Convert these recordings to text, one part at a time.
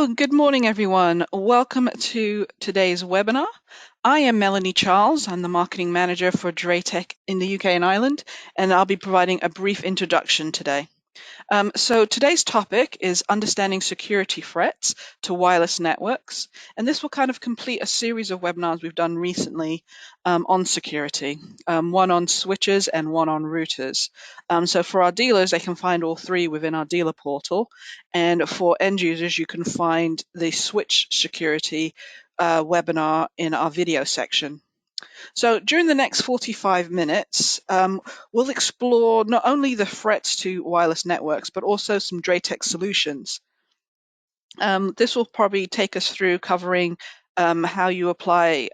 Well, good morning, everyone. Welcome to today's webinar. I am Melanie Charles. I'm the Marketing Manager for DrayTek in the UK and Ireland, and I'll be providing a brief introduction today. So today's topic is understanding security threats to wireless networks, and this will kind of complete a series of webinars we've done recently on security, one on switches and one on routers. So for our dealers, they can find all three within our dealer portal, and for end users, you can find the switch security webinar in our video section. So during the next 45 minutes, we'll explore not only the threats to wireless networks, but also some DrayTek solutions. This will probably take us through covering how you apply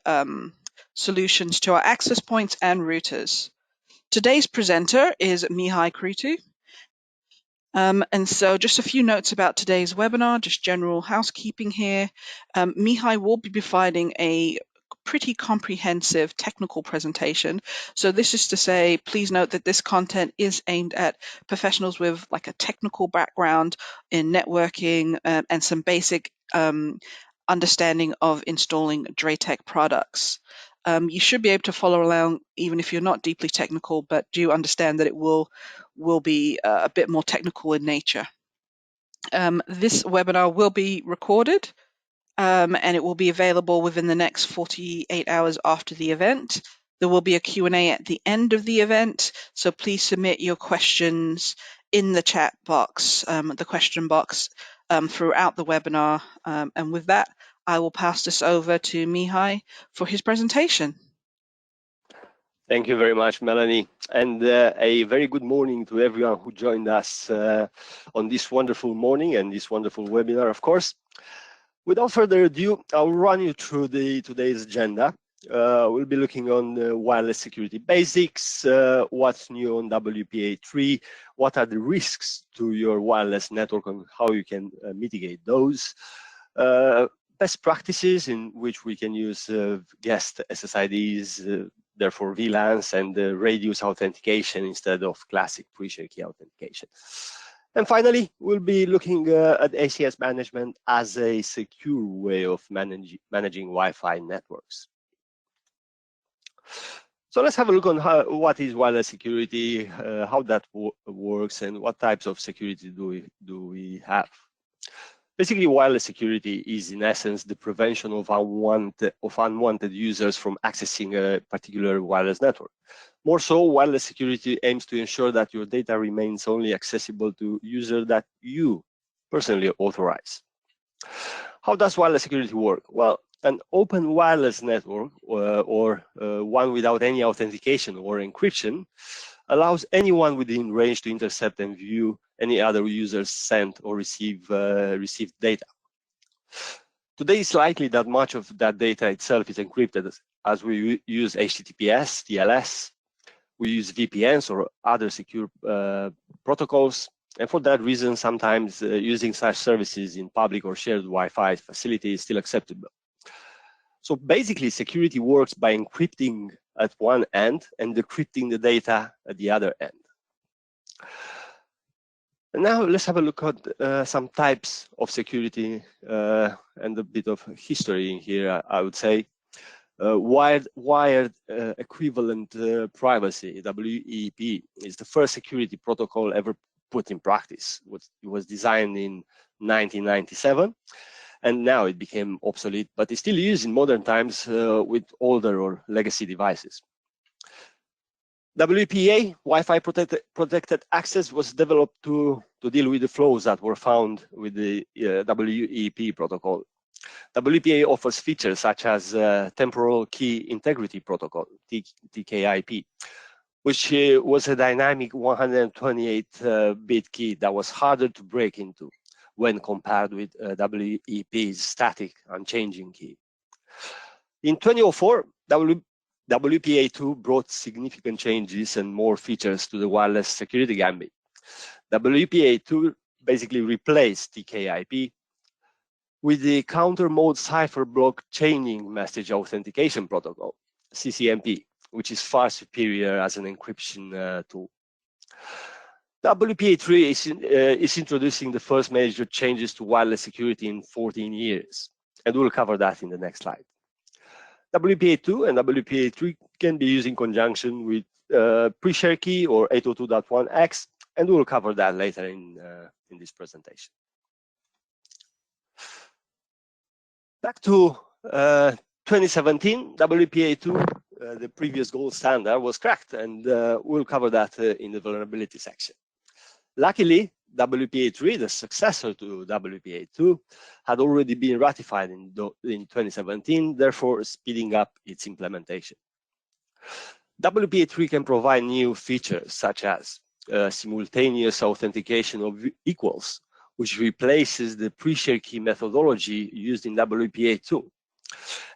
solutions to our access points and routers. Today's presenter is Mihai Cretu. And so just a few notes about today's webinar, just general housekeeping here. Mihai will be providing a pretty comprehensive technical presentation. So this is to say, please note that this content is aimed at professionals with like a technical background in networking and some basic understanding of installing DrayTek products. You should be able to follow along even if you're not deeply technical, but do understand that it will be a bit more technical in nature. This webinar will be recorded and it will be available within the next 48 hours after the event. There will be a Q&A at the end of the event, so please submit your questions in the chat box, the question box, throughout the webinar. And with that, I will pass this over to Mihai for his presentation. Thank you very much, Melanie, and a very good morning to everyone who joined us on this wonderful morning and this wonderful webinar, of course. Without further ado, I'll run you through today's agenda. We'll be looking on wireless security basics, what's new on WPA3, what are the risks to your wireless network and how you can mitigate those, best practices in which we can use guest SSIDs, therefore VLANs, and radius authentication instead of classic pre-share key authentication. And finally, we'll be looking at ACS management as a secure way of managing Wi-Fi networks. So let's have a look on what is wireless security, how that works, and what types of security do we have. Basically, wireless security is in essence the prevention of unwanted users from accessing a particular wireless network. More so, wireless security aims to ensure that your data remains only accessible to users that you personally authorize. How does wireless security work? Well, an open wireless network or one without any authentication or encryption allows anyone within range to intercept and view any other users sent or received data. Today, it's likely that much of that data itself is encrypted as we use HTTPS, TLS, we use VPNs or other secure protocols, and for that reason, sometimes using such services in public or shared Wi-Fi facility is still acceptable. So basically, security works by encrypting at one end and decrypting the data at the other end. And now let's have a look at some types of security and a bit of history in here, I would say. Wired equivalent privacy, WEP, is the first security protocol ever put in practice. It was designed in 1997, and now it became obsolete, but it's still used in modern times with older or legacy devices. WPA, Wi-Fi protected access, was developed to deal with the flaws that were found with the WEP protocol. WPA offers features such as Temporal Key Integrity Protocol, TKIP, which was a dynamic 128-bit key that was harder to break into when compared with WEP's static, unchanging key. In 2004, WPA2 brought significant changes and more features to the wireless security gambit. WPA2 basically replaced TKIP with the counter mode cipher block chaining message authentication protocol, CCMP, which is far superior as an encryption tool. WPA3 is introducing the first major changes to wireless security in 14 years, and we'll cover that in the next slide. WPA2 and WPA3 can be used in conjunction with pre-share key or 802.1x, and we'll cover that later in this presentation. Back to 2017, WPA2, the previous gold standard, was cracked, and we'll cover that in the vulnerability section. Luckily, WPA3, the successor to WPA2, had already been ratified in 2017, therefore speeding up its implementation. WPA3 can provide new features such as simultaneous authentication of equals, which replaces the pre-share key methodology used in WPA2,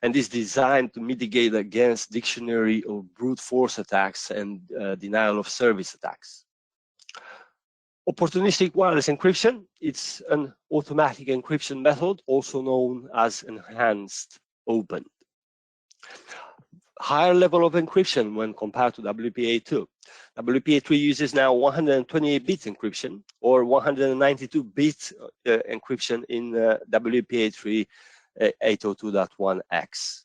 and is designed to mitigate against dictionary or brute force attacks and denial of service attacks. Opportunistic wireless encryption, it's an automatic encryption method, also known as enhanced open. Higher level of encryption when compared to WPA2. WPA3 uses now 128-bit encryption or 192-bit encryption in WPA3 802.1x.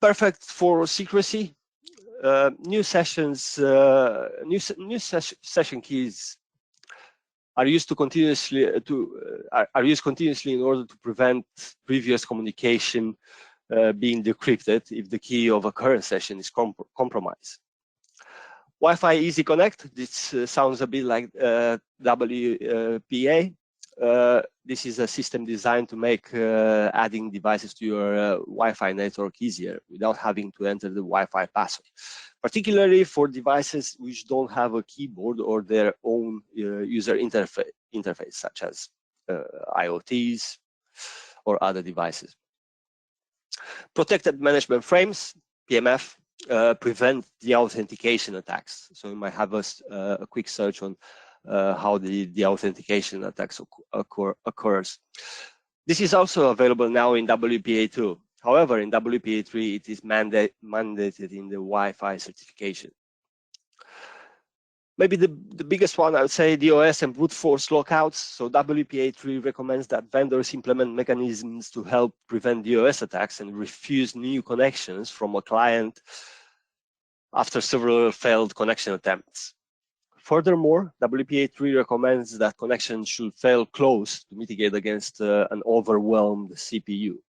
Perfect for secrecy. New session keys are used continuously in order to prevent previous communication being decrypted if the key of a current session is compromised. Wi-Fi Easy Connect. This sounds a bit like WPA. This is a system designed to make adding devices to your Wi-Fi network easier without having to enter the Wi-Fi password, particularly for devices which don't have a keyboard or their own user interface, such as IoTs or other devices. Protected management frames, PMF, prevent the authentication attacks. So you might have a quick search on how the authentication attacks occurs. This is also available now in WPA2. However, in WPA3, it is mandated in the Wi-Fi certification. Maybe the biggest one, I would say, DOS and brute force lockouts. So WPA3 recommends that vendors implement mechanisms to help prevent DOS attacks and refuse new connections from a client after several failed connection attempts. Furthermore, WPA3 recommends that connections should fail close to mitigate against an overwhelmed CPU.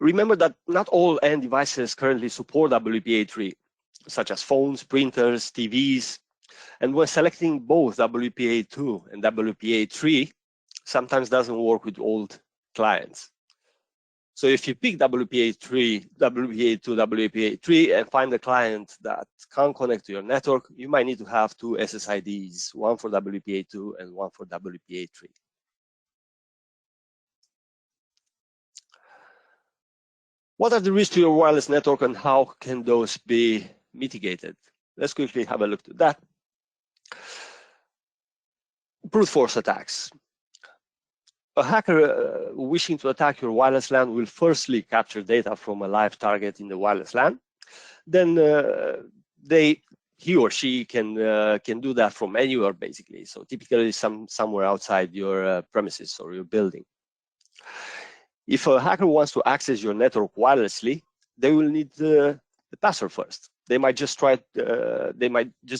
Remember that not all end devices currently support WPA3, such as phones, printers, TVs, and when selecting both WPA2 and WPA3, sometimes doesn't work with old clients. So if you pick WPA2, WPA3, and find a client that can't connect to your network, you might need to have two SSIDs, one for WPA2 and one for WPA3. What are the risks to your wireless network and how can those be mitigated? Let's quickly have a look at that. Brute force attacks. A hacker wishing to attack your wireless LAN will firstly capture data from a live target in the wireless LAN. Then he or she can do that from anywhere, basically. So typically somewhere outside your premises or your building. If a hacker wants to access your network wirelessly, they will need the password first. They might just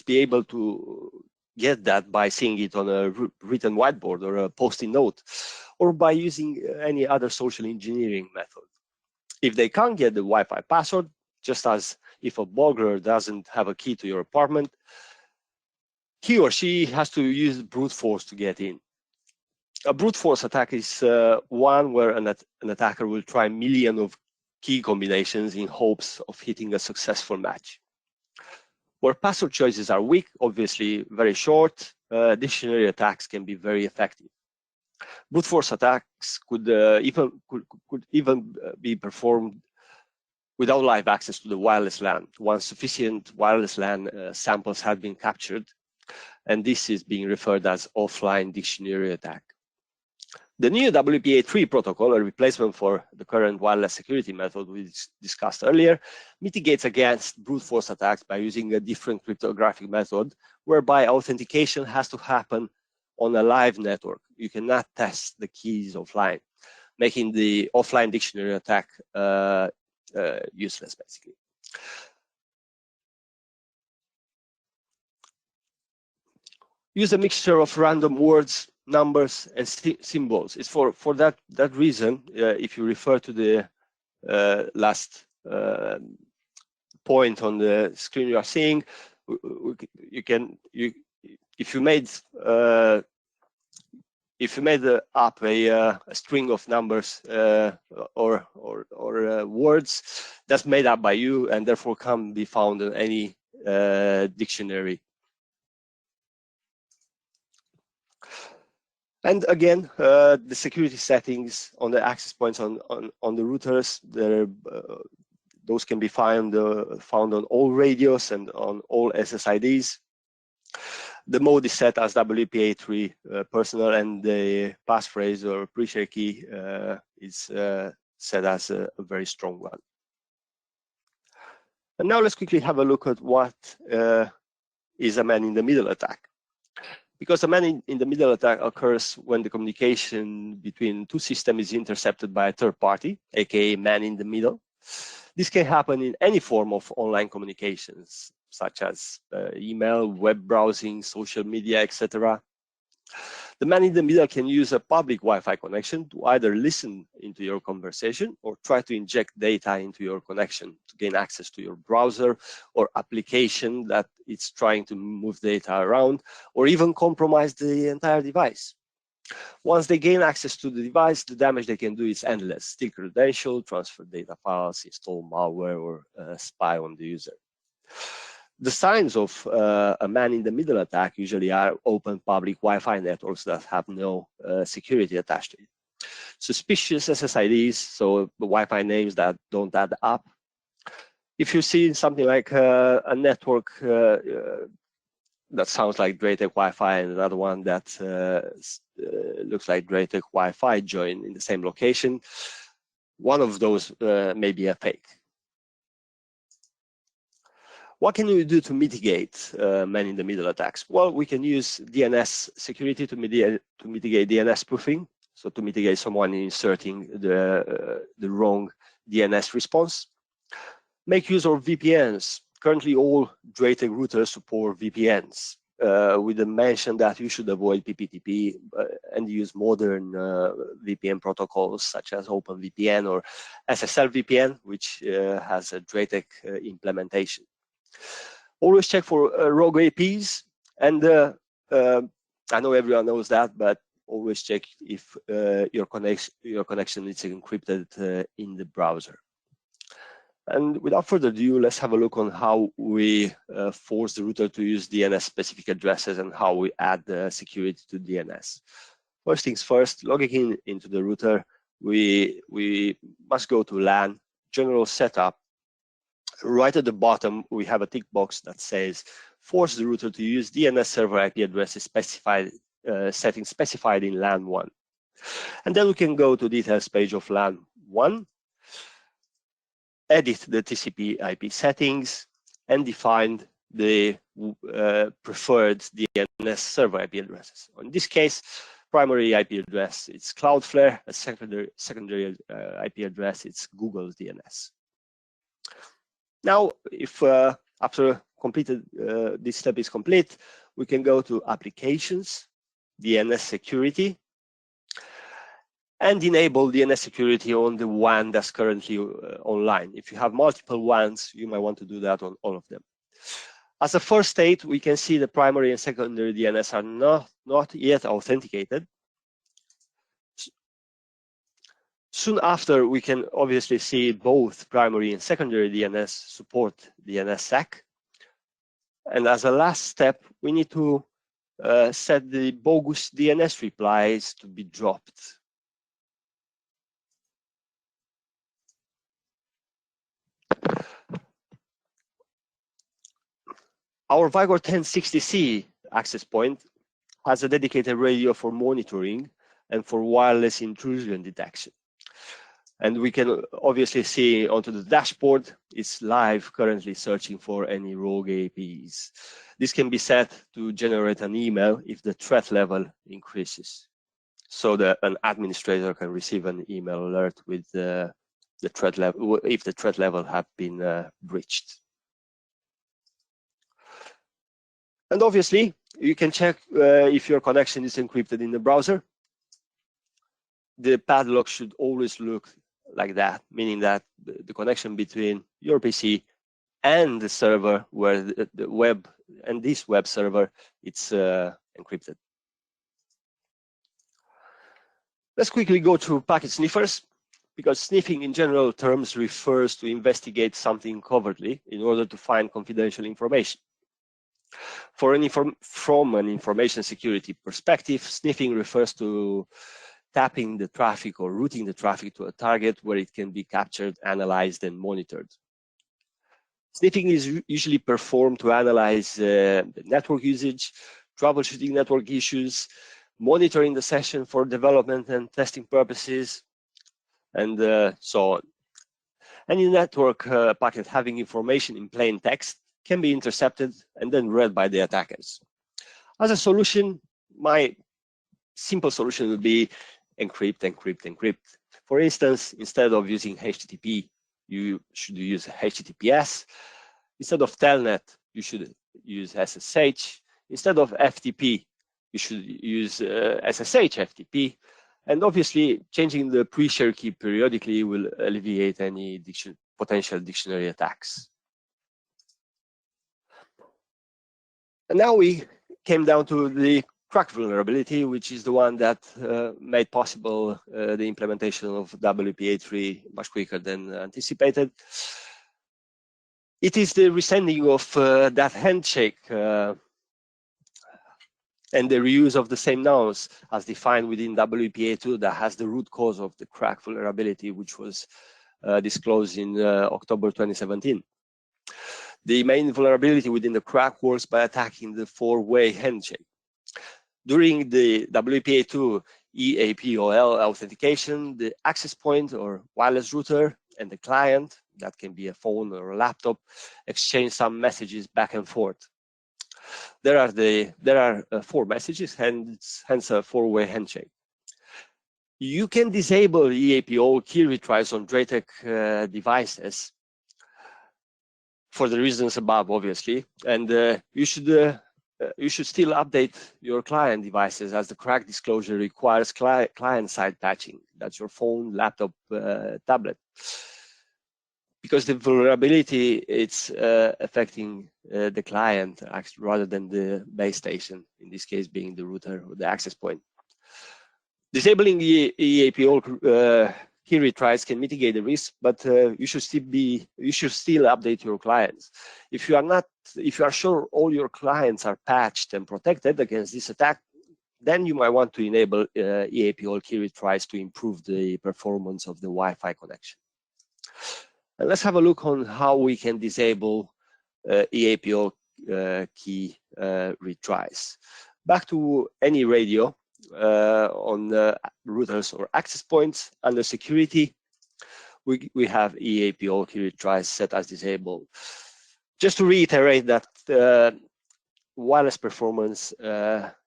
be able to get that by seeing it on a written whiteboard or a post-it note, or by using any other social engineering method. If they can't get the Wi-Fi password, just as if a burglar doesn't have a key to your apartment, he or she has to use brute force to get in. A brute force attack is one where an attacker will try millions of key combinations in hopes of hitting a successful match. Where password choices are weak, obviously very short, dictionary attacks can be very effective. Brute force attacks could even be performed without live access to the wireless LAN, once sufficient wireless LAN samples have been captured, and this is being referred as offline dictionary attack. The new WPA3 protocol, a replacement for the current wireless security method we discussed earlier, mitigates against brute force attacks by using a different cryptographic method, whereby authentication has to happen on a live network. You cannot test the keys offline, making the offline dictionary attack useless, basically. Use a mixture of random words, numbers, and symbols. It's for that reason. If you refer to the last point on the screen you are seeing, if you made up a string of numbers or words, that's made up by you and therefore can be found in any dictionary. And again, the security settings on the access points on the routers, those can be found on all radios and on all SSIDs. The mode is set as WPA3 personal, and the passphrase or pre-share key is set as a very strong one. And now let's quickly have a look at what is a man-in-the-middle attack. Because a man-in-the-middle attack occurs when the communication between two systems is intercepted by a third party, aka man-in-the-middle. This can happen in any form of online communications, such as email, web browsing, social media, etc. The man-in-the-middle can use a public Wi-Fi connection to either listen into your conversation or try to inject data into your connection to gain access to your browser or application that it's trying to move data around, or even compromise the entire device. Once they gain access to the device, the damage they can do is endless: steal credentials, transfer data files, install malware, or spy on the user. The signs of a man-in-the-middle attack usually are open public Wi-Fi networks that have no security attached to it. Suspicious SSIDs, so the Wi-Fi names that don't add up. If you see something like a network that sounds like DrayTek Wi-Fi and another one that looks like DrayTek Wi-Fi joined in the same location, one of those may be a fake. What can we do to mitigate man-in-the-middle attacks? Well, we can use DNS security to mitigate DNS spoofing, so to mitigate someone inserting the wrong DNS response. Make use of VPNs. Currently, all DrayTek routers support VPNs, with the mention that you should avoid PPTP and use modern VPN protocols such as OpenVPN or SSL VPN, which has a DrayTek implementation. Always check for rogue APs, and I know everyone knows that, but always check if your connection is encrypted in the browser. And without further ado, let's have a look on how we force the router to use DNS-specific addresses and how we add security to DNS. First things first, logging into the router, we must go to LAN, General Setup. Right at the bottom, we have a tick box that says force the router to use DNS server IP addresses specified settings specified in LAN 1. And then we can go to details page of LAN 1, edit the TCP IP settings, and define the preferred DNS server IP addresses. In this case, primary IP address, it's Cloudflare. A secondary IP address, it's Google's DNS. Now, if after completed this step is complete, we can go to Applications, DNS Security, and enable DNS security on the WAN that's currently online. If you have multiple WANs, you might want to do that on all of them. As a first state, we can see the primary and secondary DNS are not yet authenticated. Soon after, we can obviously see both primary and secondary DNS support DNSSec. And as a last step, we need to set the bogus DNS replies to be dropped. Our Vigor 1060C access point has a dedicated radio for monitoring and for wireless intrusion detection. And we can obviously see onto the dashboard, it's live currently searching for any rogue APs. This can be set to generate an email if the threat level increases, so that an administrator can receive an email alert with the threat level, if the threat level have been breached. And obviously, you can check if your connection is encrypted in the browser. The padlock should always look like that, meaning that the connection between your PC and the server, where the web and this web server, it's encrypted. Let's quickly go to packet sniffers, because sniffing in general terms refers to investigate something covertly in order to find confidential information. From an information security perspective, sniffing refers to tapping the traffic or routing the traffic to a target where it can be captured, analyzed, and monitored. Sniffing is usually performed to analyze the network usage, troubleshooting network issues, monitoring the session for development and testing purposes, and so on. Any network packet having information in plain text can be intercepted and then read by the attackers. As a solution, my simple solution would be encrypt, encrypt, encrypt. For instance, instead of using HTTP, you should use HTTPS. Instead of Telnet, you should use SSH. Instead of FTP, you should use SSH FTP. And obviously, changing the pre-share key periodically will alleviate any potential dictionary attacks. And now we came down to the Krack vulnerability, which is the one that made possible the implementation of WPA3 much quicker than anticipated. It is the resending of that handshake and the reuse of the same nouns as defined within WPA2 that has the root cause of the Krack vulnerability, which was disclosed in October 2017. The main vulnerability within the Krack works by attacking the four-way handshake. During the WPA2 EAPOL authentication, the access point or wireless router and the client, that can be a phone or a laptop, exchange some messages back and forth. There are 4 messages, hence a four-way handshake. You can disable EAPO key retries on DrayTek devices for the reasons above, obviously, and you should still update your client devices, as the Krack disclosure requires client-side patching. That's your phone, laptop, tablet. Because the vulnerability, it's affecting the client rather than the base station, in this case being the router or the access point. Disabling the EAPO key retries can mitigate the risk, but you should still update your clients. If you are sure all your clients are patched and protected against this attack, then you might want to enable EAPO key retries to improve the performance of the Wi-Fi connection. And let's have a look on how we can disable EAPO key retries. Back to any radio on routers or access points, under security, we have EAPO key retries set as disabled. Just to reiterate that wireless performance,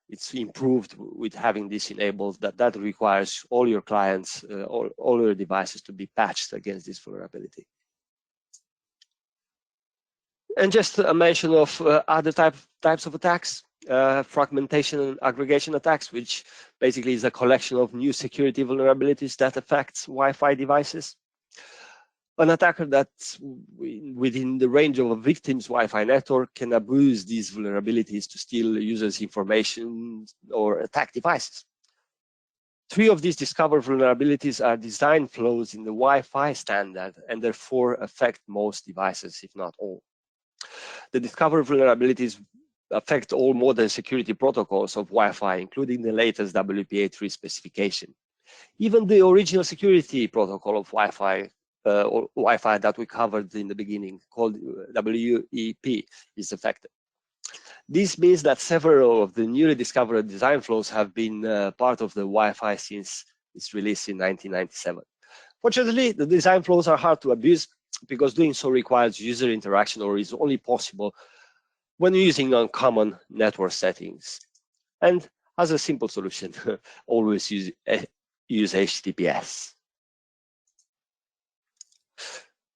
it's improved with having this enabled, that requires all your clients, all your devices to be patched against this vulnerability. And just a mention of other types of attacks, fragmentation and aggregation attacks, which basically is a collection of new security vulnerabilities that affects Wi-Fi devices. An attacker that's within the range of a victim's Wi-Fi network can abuse these vulnerabilities to steal users' information or attack devices. 3 of these discovered vulnerabilities are design flaws in the Wi-Fi standard and therefore affect most devices, if not all. The discovered vulnerabilities affect all modern security protocols of Wi-Fi, including the latest WPA3 specification. Even the original security protocol of Wi-Fi that we covered in the beginning, called WEP, is affected. This means that several of the newly discovered design flows have been part of the Wi-Fi since its release in 1997. Fortunately, the design flows are hard to abuse because doing so requires user interaction or is only possible when using uncommon network settings. And as a simple solution, always use HTTPS.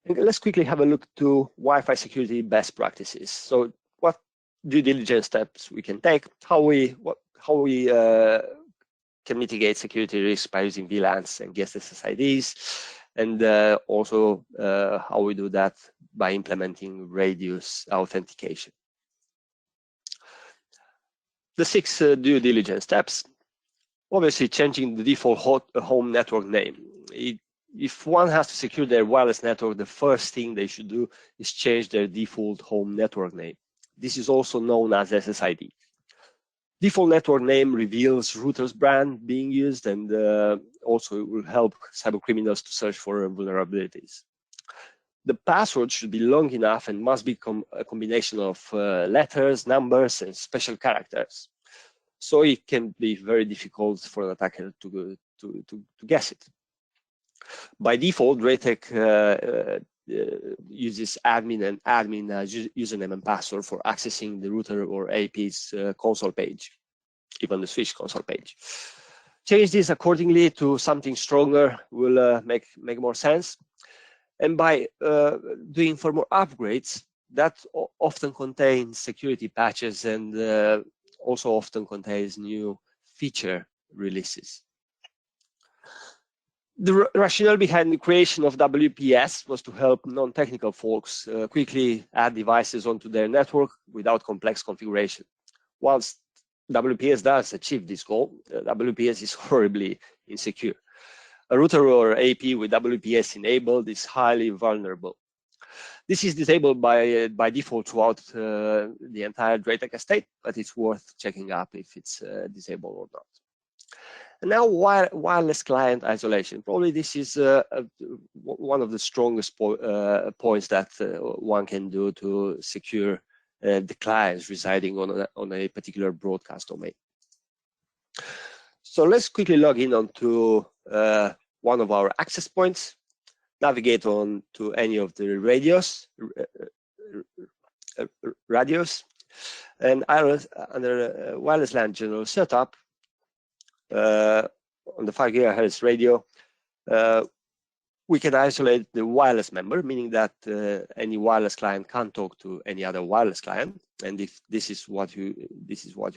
And let's quickly have a look to Wi-Fi security best practices. So what due diligence steps we can take, how we can mitigate security risks by using VLANs and guest SSIDs, and also how we do that by implementing radius authentication. The 6 due diligence steps. Obviously, changing the default home network name. If one has to secure their wireless network, the first thing they should do is change their default home network name. This is also known as SSID. Default network name reveals router's brand being used, and also it will help cybercriminals to search for vulnerabilities. The password should be long enough and must be a combination of letters, numbers, and special characters. So it can be very difficult for an attacker to guess it. By default, DrayTek uses admin and admin username and password for accessing the router or AP's console page, even the switch console page. Change this accordingly to something stronger will make more sense. And by doing firmware upgrades, that often contains security patches and also often contains new feature releases. The rationale behind the creation of WPS was to help non-technical folks quickly add devices onto their network without complex configuration. Whilst WPS does achieve this goal, WPS is horribly insecure. A router or AP with WPS enabled is highly vulnerable. This is disabled by default throughout the entire DrayTek estate, but it's worth checking up if it's disabled or not. And now, wireless client isolation. Probably this is one of the strongest points that one can do to secure the clients residing on a particular broadcast domain. So let's quickly log in onto one of our access points, navigate on to any of the radios, and under wireless LAN general setup, on the 5 GHz radio, we can isolate the wireless member, meaning that any wireless client can't talk to any other wireless client. And if this is what you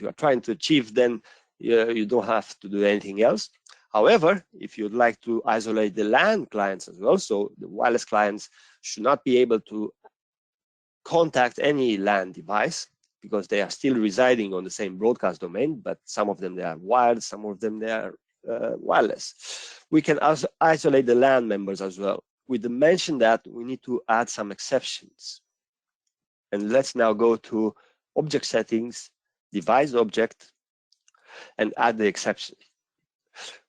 are trying to achieve, then you don't have to do anything else. However, if you'd like to isolate the LAN clients as well, so the wireless clients should not be able to contact any LAN device because they are still residing on the same broadcast domain, but some of them they are wired, some of them they are wireless. We can also isolate the LAN members as well. With the mention that we need to add some exceptions. And let's now go to object settings, device object, and add the exception.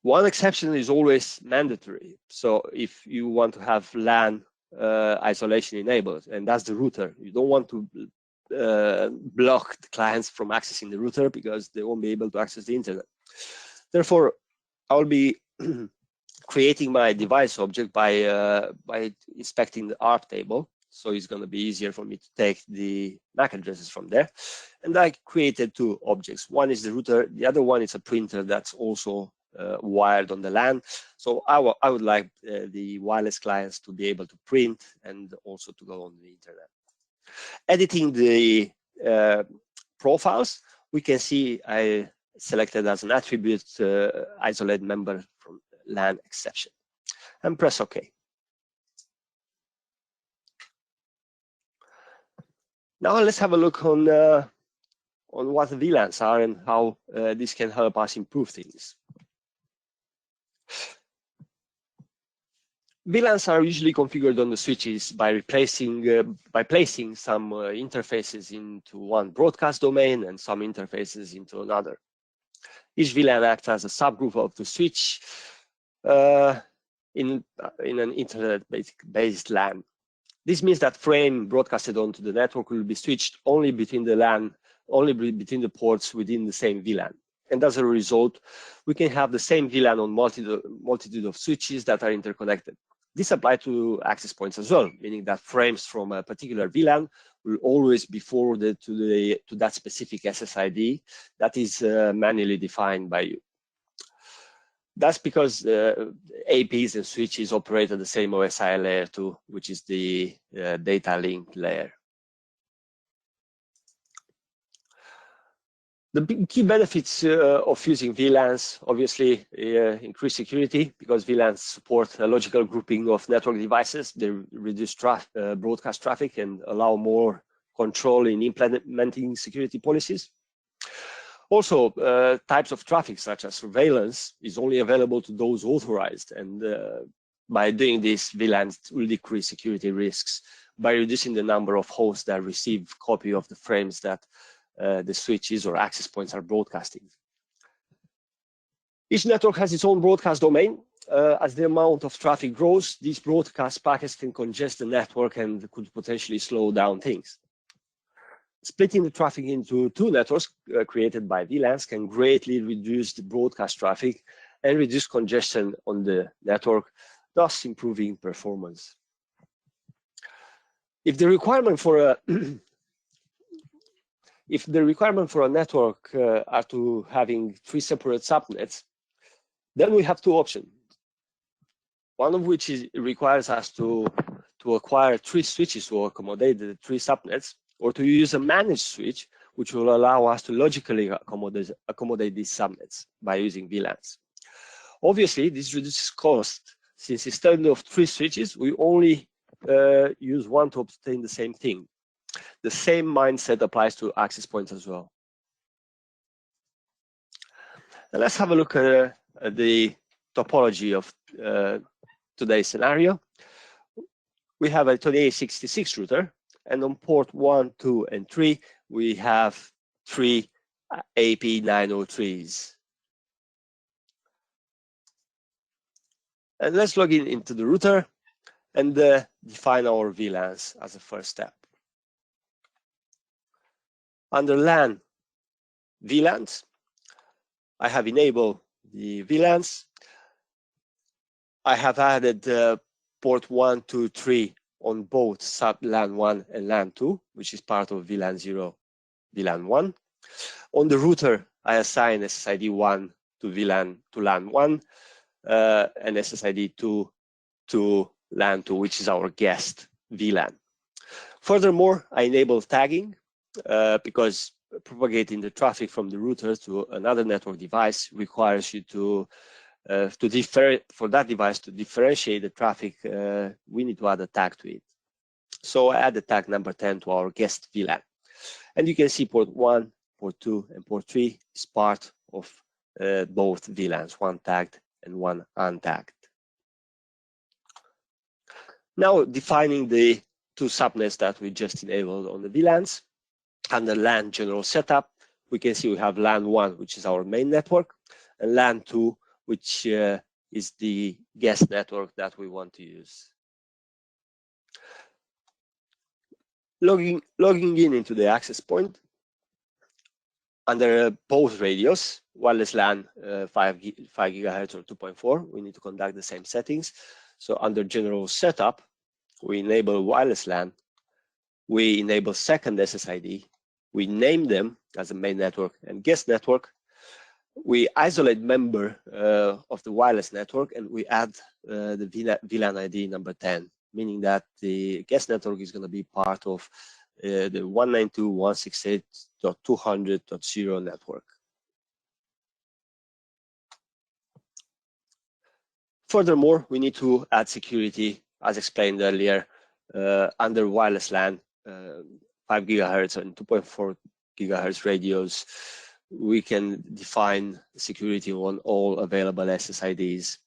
One exception is always mandatory. So if you want to have LAN isolation enabled, and that's the router, you don't want to block the clients from accessing the router because they won't be able to access the internet. Therefore, I'll be creating my device object by inspecting the ARP table. So it's going to be easier for me to take the MAC addresses from there. And I created 2 objects. One is the router, the other one is a printer that's also wired on the LAN. So I would like the wireless clients to be able to print and also to go on the internet. Editing the profiles, we can see I selected as an attribute isolate member from LAN exception and press OK. Now let's have a look on what the VLANs are and how this can help us improve things. VLANs are usually configured on the switches by placing some interfaces into one broadcast domain and some interfaces into another. Each VLAN acts as a subgroup of the switch in an internet-based LAN. This means that frame broadcasted onto the network will be switched only between the LAN only between the ports within the same VLAN. And as a result, we can have the same VLAN on multitude of switches that are interconnected. This applies to access points as well, meaning that frames from a particular VLAN will always be forwarded to that specific SSID that is manually defined by you. That's because APs and switches operate at the same OSI layer 2, which is the data link layer. The key benefits of using VLANs, obviously, increase security, because VLANs support a logical grouping of network devices. They reduce broadcast traffic and allow more control in implementing security policies. Also, types of traffic, such as surveillance, is only available to those authorized. And by doing this, VLANs will decrease security risks by reducing the number of hosts that receive copy of the frames that the switches or access points are broadcasting. Each network has its own broadcast domain. As the amount of traffic grows, these broadcast packets can congest the network and could potentially slow down things. Splitting the traffic into two networks created by VLANs can greatly reduce the broadcast traffic and reduce congestion on the network, thus improving performance. If the requirement for a network are to having 3 separate subnets, then we have 2 options. One of which requires us to acquire 3 switches to accommodate the 3 subnets, or to use a managed switch, which will allow us to logically accommodate these subnets by using VLANs. Obviously, this reduces cost, since instead of 3 switches, we only use 1 to obtain the same thing. The same mindset applies to access points as well. And let's have a look at the topology of today's scenario. We have a 2866 router, and on port 1, 2, and 3, we have 3 AP903s. And let's log into the router and define our VLANs as a first step. Under LAN VLANs, I have enabled the VLANs. I have added port 1, 2, 3 on both sub LAN 1 and LAN 2, which is part of VLAN 0, VLAN 1. On the router, I assign SSID 1 to LAN 1, and SSID 2 to LAN 2, which is our guest VLAN. Furthermore, I enable tagging because propagating the traffic from the router to another network device requires you for that device to differentiate the traffic. We need to add a tag to it. So I add the tag number 10 to our guest VLAN. And you can see port 1, port 2, and port 3 is part of both VLANs, one tagged and one untagged. Now defining the 2 subnets that we just enabled on the VLANs. Under LAN general setup, we can see we have LAN 1, which is our main network, and LAN 2, which is the guest network that we want to use. Logging in into the access point, under both radios, wireless LAN 5 GHz or 2.4, we need to conduct the same settings. So under general setup, we enable wireless LAN, we enable second SSID, we name them as a main network and guest network, we isolate member of the wireless network, and we add the VLAN ID number 10, meaning that the guest network is going to be part of the 192.168.200.0 network. Furthermore, we need to add security, as explained earlier, under wireless LAN, 5 GHz and 2.4 GHz radios. We can define security on all available SSIDs.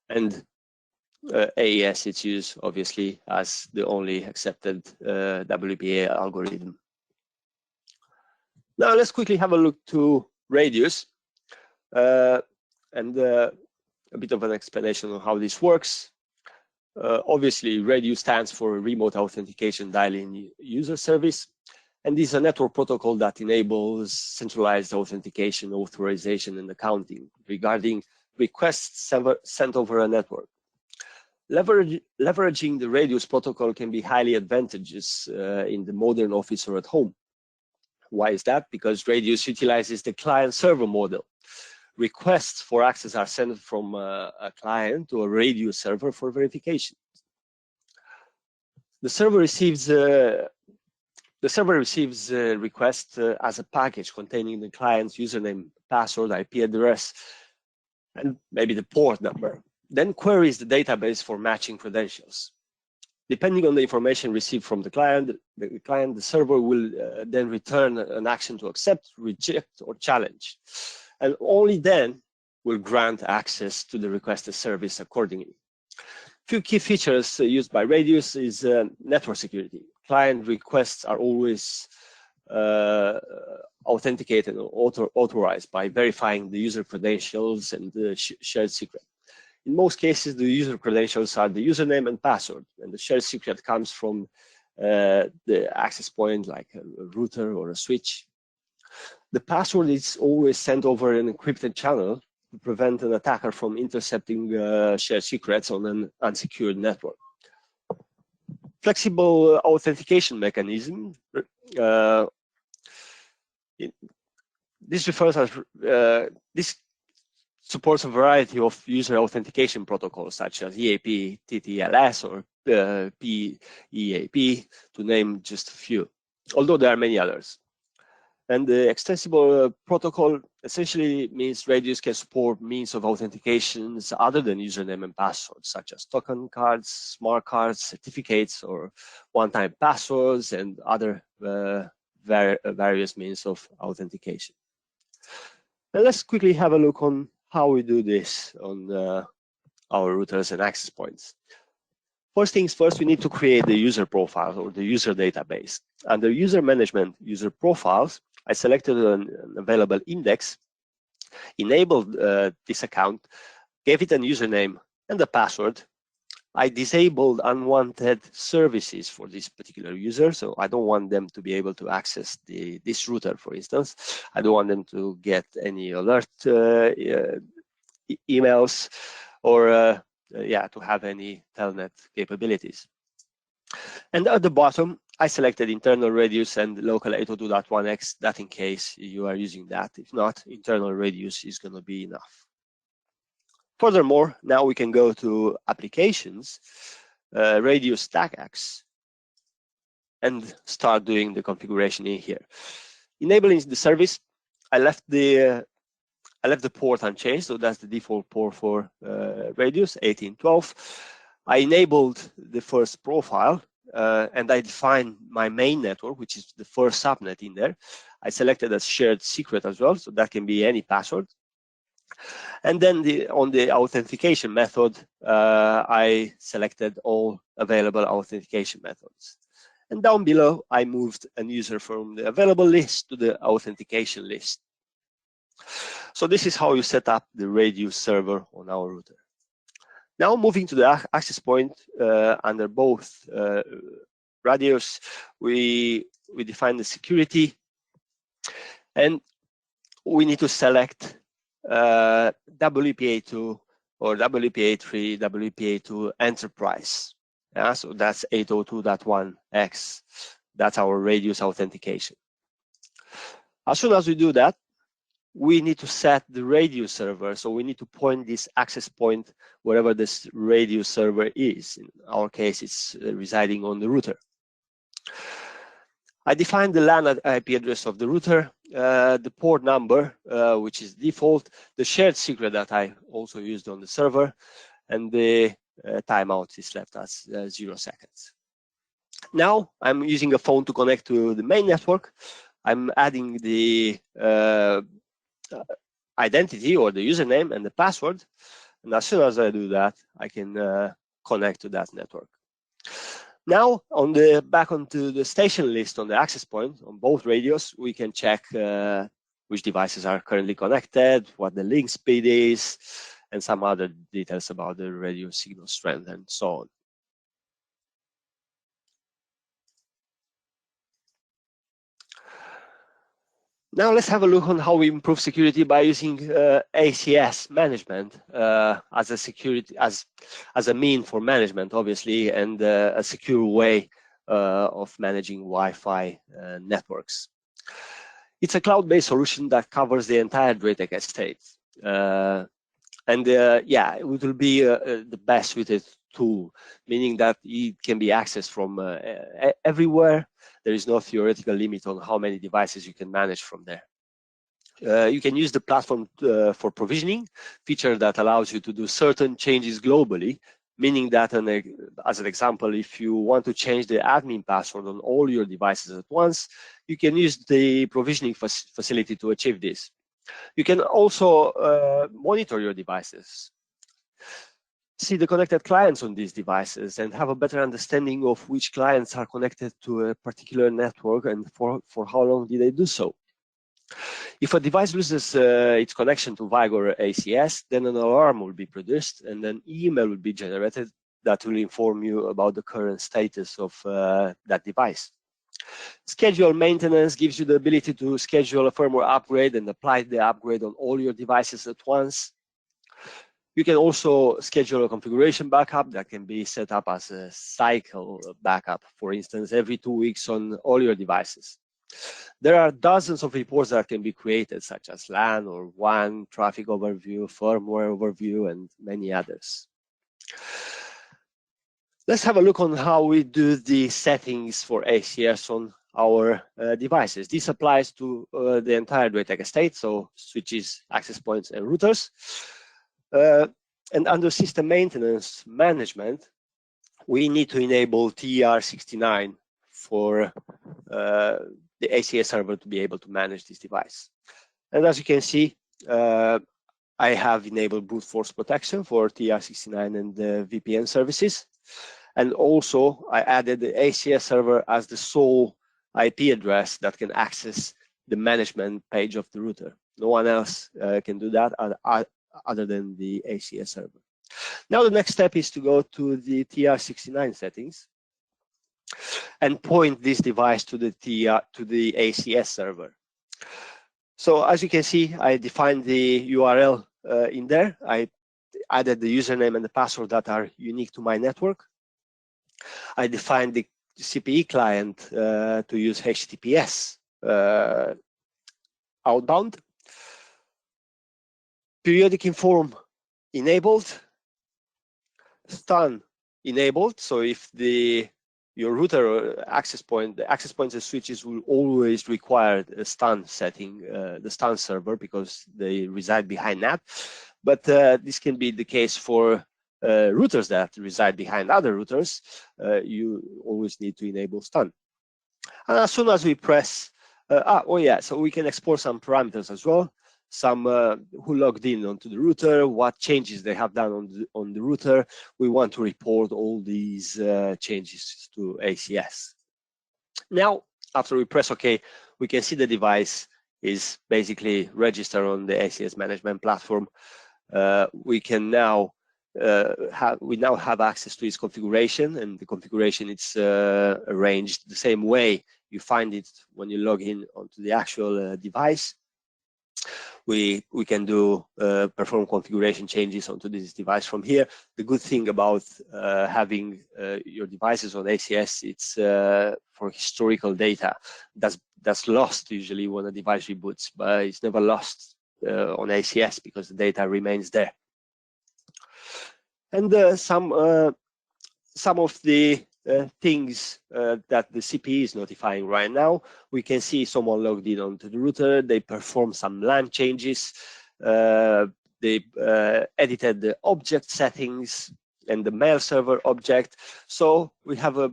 And AES is used, obviously, as the only accepted WPA algorithm. Now let's quickly have a look to radios and a bit of an explanation on how this works. Obviously, radio stands for Remote Authentication Dial-in User Service, And this is a network protocol that enables centralized authentication, authorization, and accounting regarding requests sent over a network. Leveraging the Radius protocol can be highly advantageous in the modern office or at home. Why is that? Because Radius utilizes the client-server model. Requests for access are sent from a client to a Radius server for verification. The server receives a request as a package containing the client's username, password, IP address, and maybe the port number. Then queries the database for matching credentials. Depending on the information received from the client, the server will then return an action to accept, reject, or challenge. And only then will grant access to the requested service accordingly. Few key features used by Radius is network security. Client requests are always authenticated or authorized by verifying the user credentials and the shared secret. In most cases, the user credentials are the username and password, and the shared secret comes from the access point, like a router or a switch. The password is always sent over an encrypted channel to prevent an attacker from intercepting shared secrets on an unsecured network. Flexible authentication mechanism. This supports a variety of user authentication protocols such as EAP, TTLS, or PEAP, to name just a few, although there are many others. And the extensible protocol essentially means Radius can support means of authentications other than username and passwords, such as token cards, smart cards, certificates, or one-time passwords, and other various means of authentication. Now let's quickly have a look on how we do this on our routers and access points. First things first, we need to create the user profile or the user database. Under user management, user profiles, I selected an available index, enabled this account, gave it a username and a password. I disabled unwanted services for this particular user, so I don't want them to be able to access this router, for instance. I don't want them to get any alert emails or to have any telnet capabilities. And at the bottom, I selected internal Radius and local 802.1x, that in case you are using that. If not, internal Radius is going to be enough. Furthermore, now we can go to applications, Radius TAGX, and start doing the configuration in here. Enabling the service, I left the port unchanged, so that's the default port for Radius 1812. I enabled the first profile and I defined my main network, which is the first subnet in there. I selected a shared secret as well, so that can be any password. And then on the authentication method, I selected all available authentication methods. And down below, I moved a user from the available list to the authentication list. So this is how you set up the Radius server on our router. Now moving to the access point under both Radius, we define the security, and we need to select WPA2 or WPA3, WPA2 enterprise. Yeah, so that's 802.1x. That's our Radius authentication. As soon as we do that, we need to set the Radius server. So we need to point this access point wherever this Radius server is. In our case, it's residing on the router. I define the LAN IP address of the router, the port number, which is default, the shared secret that I also used on the server, and the timeout is left as 0 seconds. Now I'm using a phone to connect to the main network. I'm adding the identity or the username and the password. And as soon as I do that, I can connect to that network. Now, back onto the station list on the access point on both radios, we can check which devices are currently connected, what the link speed is, and some other details about the radio signal strength and so on. Now let's have a look on how we improve security by using ACS management as a security as a mean for management, obviously, and a secure way of managing Wi-Fi networks. It's a cloud-based solution that covers the entire DrayTek estate, yeah, it will be the best suited tool, meaning that it can be accessed from everywhere. There is no theoretical limit on how many devices you can manage from there. You can use the platform for provisioning, feature that allows you to do certain changes globally, meaning that, as an example, if you want to change the admin password on all your devices at once, you can use the provisioning facility to achieve this. You can also monitor your devices, see the connected clients on these devices, and have a better understanding of which clients are connected to a particular network and for how long did they do so. If a device loses its connection to VigorACS, then an alarm will be produced and an email will be generated that will inform you about the current status of that device. Schedule maintenance gives you the ability to schedule a firmware upgrade and apply the upgrade on all your devices at once. You can also schedule a configuration backup that can be set up as a cycle backup, for instance, every 2 weeks on all your devices. There are dozens of reports that can be created, such as LAN or WAN, traffic overview, firmware overview, and many others. Let's have a look on how we do the settings for ACS on our devices. This applies to the entire DrayTek estate, so switches, access points, and routers. And under system maintenance management, we need to enable TR69 for the ACS server to be able to manage this device. And as you can see, I have enabled brute force protection for TR69 and the VPN services. And also I added the ACS server as the sole IP address that can access the management page of the router. No one else can do that other than the ACS server. Now the next step is to go to the TR69 settings and point this device to the ACS server. So as you can see, I defined the URL in there. I added the username and the password that are unique to my network. I defined the CPE client to use HTTPS outbound. Periodic inform enabled. Stun enabled. So if your router or access point, the access points and switches will always require a stun setting, the stun server, because they reside behind that. But this can be the case for routers that reside behind other routers. You always need to enable stun. And as soon as we press, so we can export some parameters as well. Some who logged in onto the router, what changes they have done on the router. We want to report all these changes to ACS. Now, after we press OK, we can see the device is basically registered on the ACS management platform. We can now have access to its configuration, and the configuration is arranged the same way you find it when you log in onto the actual device. We can do perform configuration changes onto this device from here. The good thing about having your devices on ACS, it's for historical data that's lost usually when a device reboots, but it's never lost on ACS because the data remains there. And some of the things that the CPE is notifying right now. We can see someone logged in onto the router. They perform some LAN changes. They edited the object settings and the mail server object. So we have a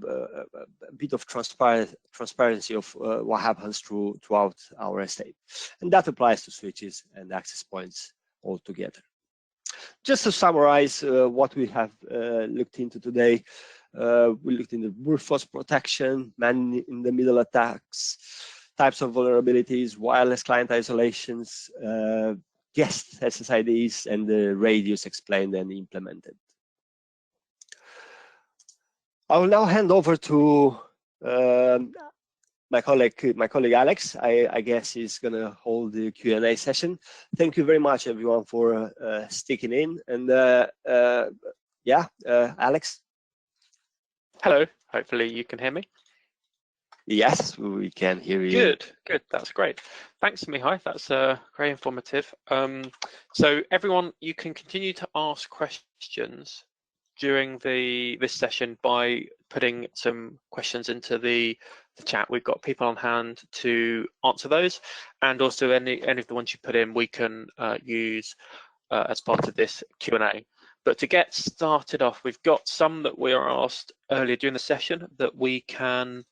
bit of transparency of what happens throughout our estate. And that applies to switches and access points altogether. Just to summarize what we have looked into today, we looked into brute force protection, man-in-the-middle attacks, types of vulnerabilities, wireless client isolations, guest SSIDs, and the radius explained and implemented. I will now hand over to my colleague Alex, I guess, is going to hold the Q&A session. Thank you very much, everyone, for sticking in. And yeah, Alex. Hello. Hopefully you can hear me. Yes, we can hear you. Good. That's great. Thanks, Mihai. That's very informative. So everyone, you can continue to ask questions during this session by putting some questions into the chat. We've got people on hand to answer those, and also any of the ones you put in we can use as part of this Q&A. But to get started off, we've got some that we were asked earlier during the session that we can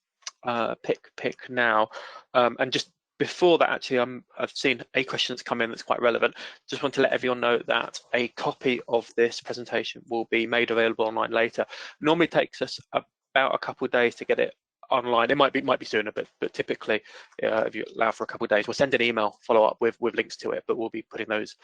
pick now, and just before that, actually, I've seen a question that's come in that's quite relevant. Just want to let everyone know that a copy of this presentation will be made available online later. Normally takes us about a couple of days to get it online. It might be sooner, but typically, if you allow for a couple of days, we'll send an email follow up with links to it. But we'll be putting those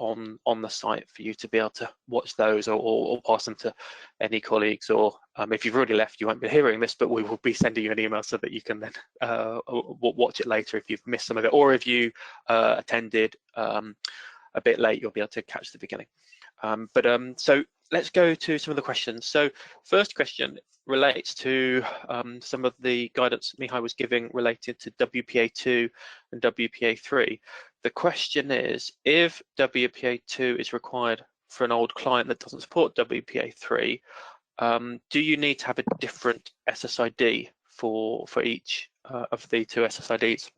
on the site for you to be able to watch those or pass them to any colleagues, or if you've already left, you won't be hearing this, but we will be sending you an email so that you can then watch it later if you've missed some of it, or if you attended a bit late, you'll be able to catch the beginning. So let's go to some of the questions. So first question relates to some of the guidance Mihai was giving related to WPA2 and WPA3. The question is, if WPA2 is required for an old client that doesn't support WPA3, do you need to have a different SSID for each of the two SSIDs?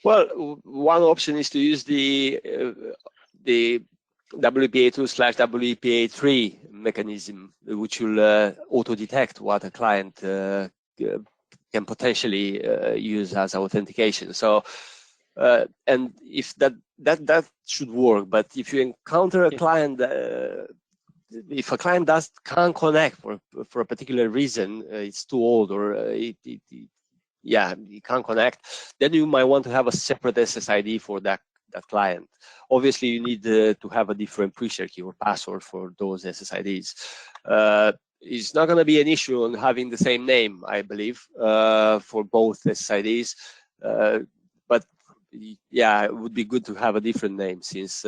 Well, one option is to use the WPA2/WPA3 mechanism, which will auto-detect what a client can potentially use as authentication. So, and if that should work, but if you encounter a client, if a client can't connect for a particular reason, it's too old, or yeah, you can't connect, then you might want to have a separate SSID for that client. Obviously, you need to have a different pre-share key or password for those SSIDs. It's not going to be an issue on having the same name, I believe, for both SSIDs. But yeah, it would be good to have a different name, since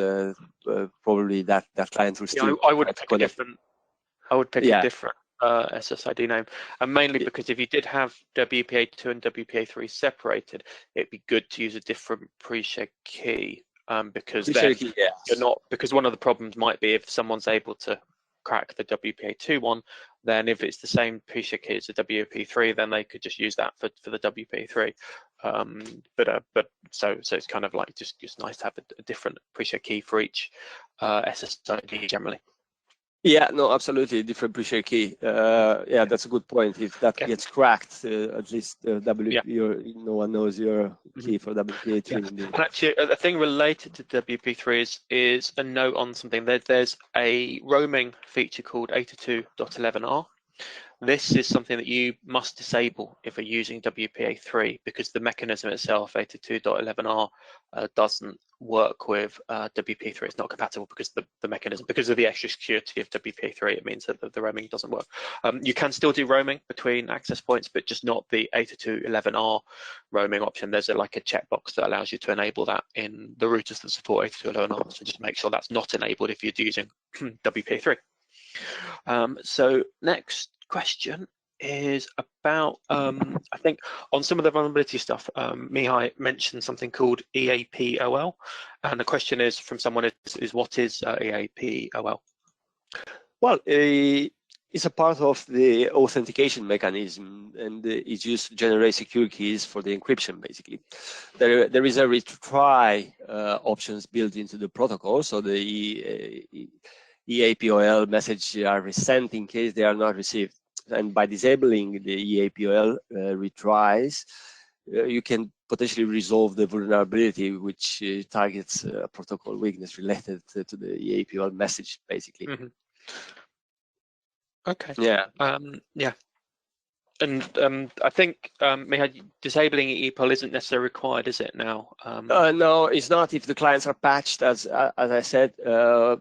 probably that client will still. I would pick a different. I would pick a different SSID name, and mainly because if you did have WPA2 and WPA3 separated, it'd be good to use a different pre-share key, because then you're not, because one of the problems might be if someone's able to crack the WPA2 one, then if it's the same pre-share key as the WPA3, then they could just use that for the WPA3. But so it's kind of like just nice to have a different pre-share key for each SSID generally. Yeah, no, absolutely, different pre-share key. Yeah, that's a good point. If that gets cracked, at least no one knows your key for WPA3. Yeah. And actually, a thing related to WP3 is a note on something. There's a roaming feature called 802.11r. This is something that you must disable if you're using WPA3, because the mechanism itself, 802.11r, doesn't work with WPA3. It's not compatible because the mechanism, because of the extra security of WPA3, it means that the roaming doesn't work. You can still do roaming between access points, but just not the 802.11r roaming option. There's like a checkbox that allows you to enable that in the routers that support 802.11r. So just make sure that's not enabled if you're using WPA3. So next question is about, I think on some of the vulnerability stuff, Mihai mentioned something called EAPOL, and the question is from someone is what is EAPOL? Well, it's a part of the authentication mechanism, and it's used to generate secure keys for the encryption, basically. There is a retry options built into the protocol, so the EAPOL messages are resent in case they are not received. And by disabling the EAPOL retries, you can potentially resolve the vulnerability, which targets a protocol weakness related to the EAPOL message, basically. Mm-hmm. Okay. Yeah. Yeah. And I think Mihai, disabling EAPOL isn't necessarily required, is it now? No, it's not. If the clients are patched, as I said,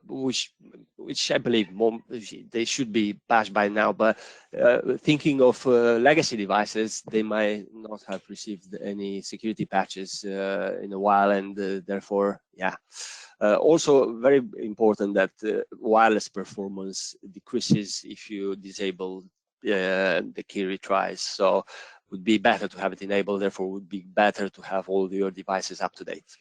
which which I believe they should be patched by now, but thinking of legacy devices, they might not have received any security patches in a while, and therefore, yeah. Also, very important that wireless performance decreases if you disable the key retries. So would be better to have it enabled, therefore would be better to have all your devices up to date.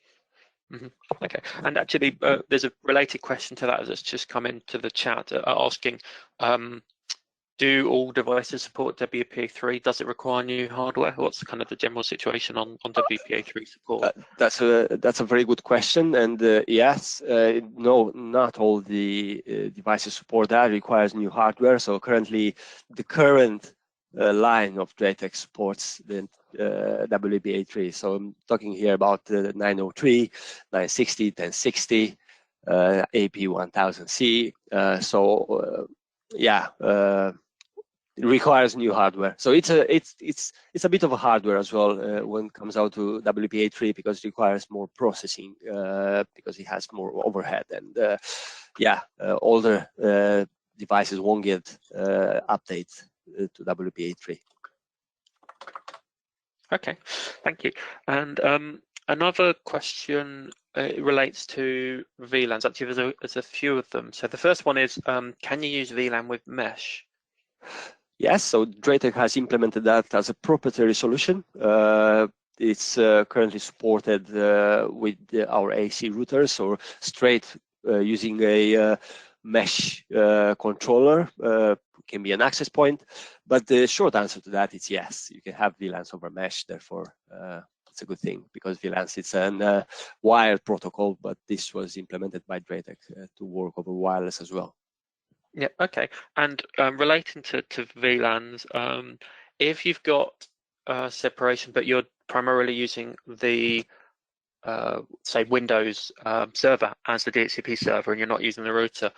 Okay, and actually there's a related question to that that's just come into the chat asking, do all devices support WPA3? Does it require new hardware? What's kind of the general situation on WPA3 support? That's a very good question, and yes, no, not all the devices support that. It requires new hardware. So currently, the current line of DrayTek supports the WPA3. So I'm talking here about 903, 960, 1060, AP1000C. Yeah. It requires new hardware, so it's a bit of a hardware as well when it comes out to WPA3, because it requires more processing because it has more overhead, and yeah, older devices won't get updates to WPA3. Okay, thank you. And another question relates to VLANs. Actually, there's a few of them. So the first one is, can you use VLAN with mesh? Yes, so DrayTek has implemented that as a proprietary solution. It's currently supported with our AC routers, or straight using a mesh controller. Can be an access point, but the short answer to that is yes, you can have VLANs over mesh. Therefore, it's a good thing, because VLANs, it's a wired protocol, but this was implemented by DrayTek to work over wireless as well. Yeah, okay. And relating to VLANs, if you've got separation, but you're primarily using the say Windows server as the DHCP server, and you're not using the router,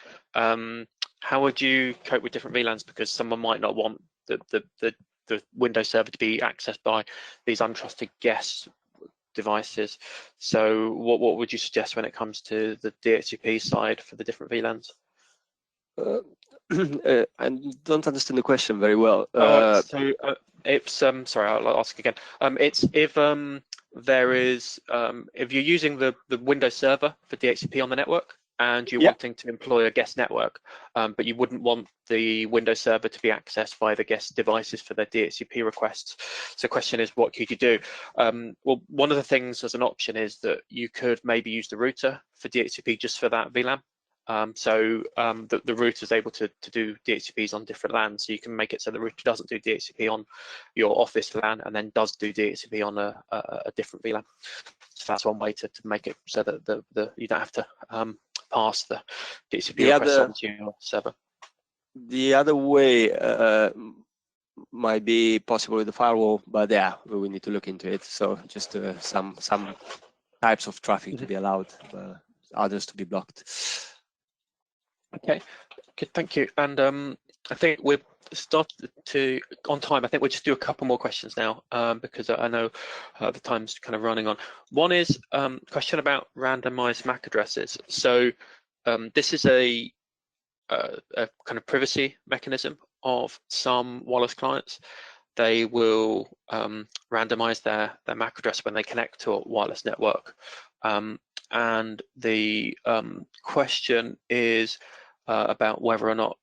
how would you cope with different VLANs? Because someone might not want the Windows server to be accessed by these untrusted guest devices. So what would you suggest when it comes to the DHCP side for the different VLANs? I don't understand the question very well. It's sorry, I'll ask again. It's if there is if you're using the Windows server for DHCP on the network, and you're wanting to employ a guest network, but you wouldn't want the Windows server to be accessed by the guest devices for their DHCP requests. So the question is, what could you do? Well, one of the things as an option is that you could maybe use the router for DHCP just for that VLAN. The router is able to do DHCPs on different LANs, so you can make it so the router doesn't do DHCP on your office LAN and then does do DHCP on a different VLAN. So that's one way to make it so that you don't have to pass the DHCP request onto your server. The other way might be possible with the firewall, but yeah, we need to look into it. So just some types of traffic to be allowed, others to be blocked. Okay, good, thank you. And I think we've started on time. I think we'll just do a couple more questions now, because I know the time's kind of running on. One is a question about randomized MAC addresses. So this is a kind of privacy mechanism of some wireless clients. They will randomize their MAC address when they connect to a wireless network. And the question is about whether or not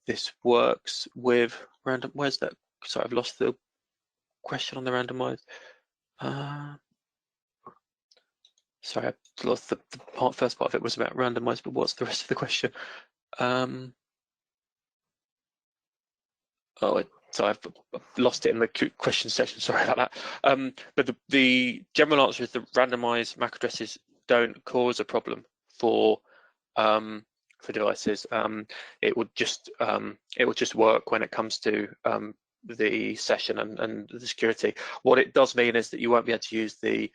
this works with random. Where's that? Sorry, I've lost the question on the randomized. Sorry, I lost the first part of it was about randomized, but what's the rest of the question? So I've lost it in the question section. Sorry about that. But the general answer is that randomized MAC addresses don't cause a problem for devices. It would just work when it comes to the session and the security. What it does mean is that you won't be able to use the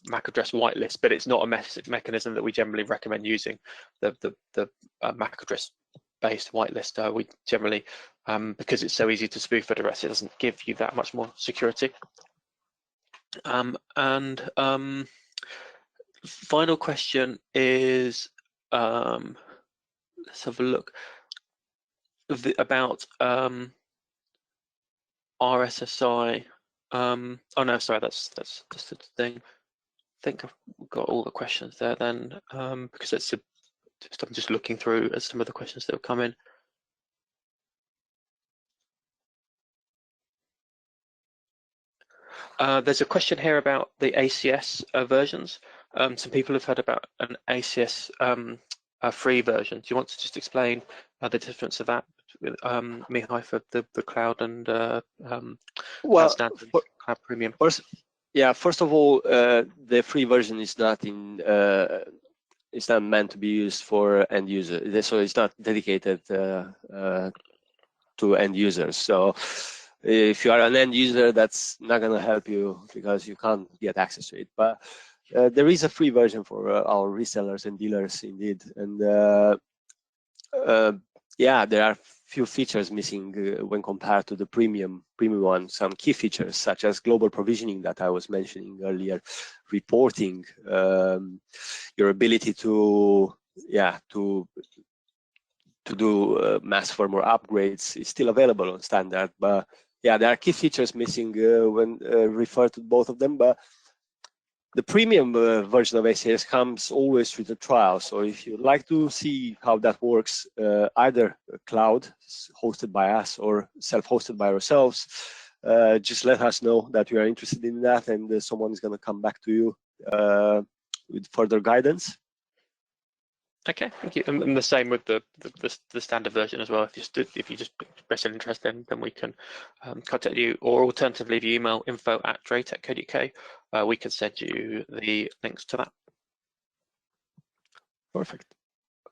MAC address whitelist, but it's not a mechanism that we generally recommend using. The MAC address based whitelist, we generally, because it's so easy to spoof address, it doesn't give you that much more security. Final question is let's have a look about RSSI. Oh no, sorry, that's just the thing. I think I've got all the questions there then, because it's I'm just looking through at some of the questions that have come in. There's a question here about the ACS versions. Some people have heard about an ACS free version. Do you want to just explain the difference of that, Mihai, for the cloud and cloud standard, cloud premium? First of all, the free version is not it's not meant to be used for end user, so it's not dedicated to end users. So if you are an end user, that's not going to help you because you can't get access to it. But there is a free version for our resellers and dealers indeed, and there are few features missing when compared to the premium one. Some key features such as global provisioning that I was mentioning earlier, reporting, your ability to do mass firmware upgrades is still available on standard, but there are key features missing when referred to both of them. But the premium version of ACS comes always with a trial. So if you'd like to see how that works, either cloud hosted by us or self-hosted by ourselves, just let us know that we are interested in that, and someone is going to come back to you with further guidance. Okay, thank you. And the same with the standard version as well. If you just express an interest, then we can contact you, or alternatively, if you email info@DrayTek UK, we can send you the links to that. Perfect.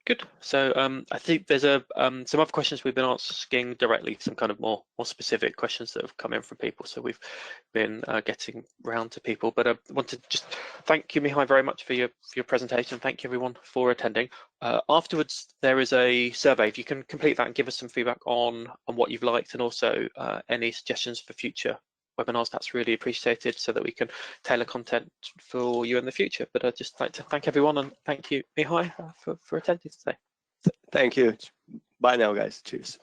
Good. So I think there's some other questions we've been asking directly, some kind of more specific questions that have come in from people. So we've been getting round to people, but I want to just thank you, Mihai, very much for your presentation. Thank you everyone for attending. Afterwards, there is a survey. If you can complete that and give us some feedback on what you've liked, and also any suggestions for future webinars, that's really appreciated, so that we can tailor content for you in the future. But I'd just like to thank everyone, and thank you, Mihai, for attending today. Thank you. Bye now, guys. Cheers.